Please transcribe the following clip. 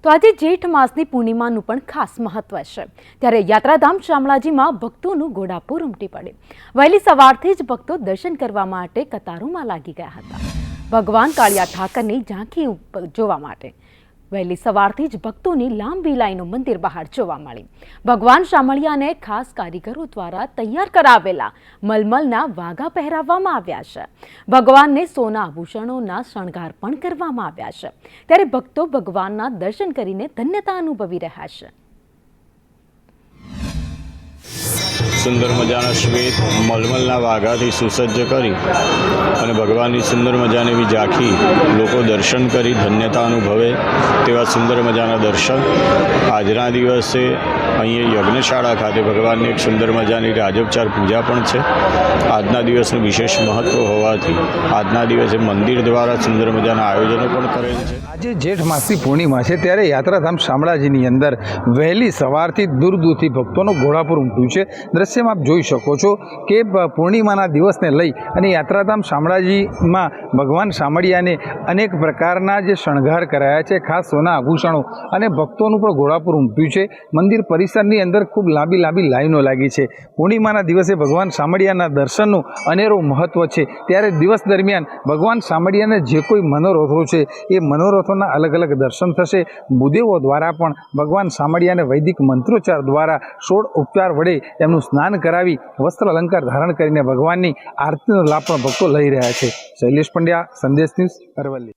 તો આજે જેઠ માસની પૂર્ણિમાનું પણ ખાસ મહત્વ છે। ત્યારે યાત્રાધામ શામળાજીમાં ભક્તોનું ઘોડાપુર ઉમટી પડે। વહેલી સવારથી જ ભક્તો દર્શન કરવા માટે કતારોમાં લાગી ગયા હતા। ભગવાન કાળિયા ઠાકરની ઝાંખી જોવા માટે વહેલી સવારથી જ ભક્તોની લાંબી લાઈનો મંદિર બહાર જોવા મળી। ભગવાન શામળિયાને ખાસ કારીગરો દ્વારા તૈયાર કરાવેલા મલમલના વાઘા પહેરાવવામાં આવ્યા છે। ભગવાનને સોના આભૂષણોના શણગાર પણ કરવામાં આવ્યા છે। ત્યારે ભક્તો ભગવાનના દર્શન કરીને ધન્યતા અનુભવી રહ્યા છે। सुंदर मजाना श्वेत मलमलना वाघाथी सुसज्ज करी अने भगवाननी सुंदर मजानी एवी झांखी लोको दर्शन करी धन्यता अनुभवे तेवा सुंदर मजाना दर्शन आजना दिवसे अहीं यज्ञशाळा खाते भगवाननी एक सुंदर मजानी राजोपचार पूजा पण छे। आजना दिवसनुं विशेष महत्व होवाथी आजना दिवसे मंदिर द्वारा सुंदर मजाना आयोजनो पण करेल छे। आज जेठ मासनी पूर्णिमा है त्यारे यात्राधाम शामळाजीनी अंदर वहेली सवारथी दूर दूरथी भक्तों घोड़ापुर उमट्युं छे। दृश्य में आप जोई शको छो कि पूर्णिमाना दिवसने लई अने यात्राधाम शामळाजी में भगवान शामळियाने अनेक प्रकारना जे शणगार कराया छे, खास सोना आभूषणों अने भक्तों पण घोड़ापुर उमट्युं छे। मंदिर परिसरनी अंदर खूब लांबी लांबी लाइनो लागी छे। पूर्णिमाना दिवसे भगवान शामळियाना दर्शननुं अनेरो महत्व छे। त्यारे दिवस दरमियान भगवान शामळियाने जे कोई मनोरथो छे ए मनोरथोना अलग अलग दर्शन थशे। भूदेवो द्वारा पण भगवान शामळियाने वैदिक मंत्रोच्चार द्वारा 16 उपचार वडे एमनुं स्नान करावी वस्त्र अलंकार धारण करीने भगवाननी आरतीनो लाभ पण भक्तो लई रह्या छे। शैलेष पंड्या, संदेश न्यूज, अरवल्ली।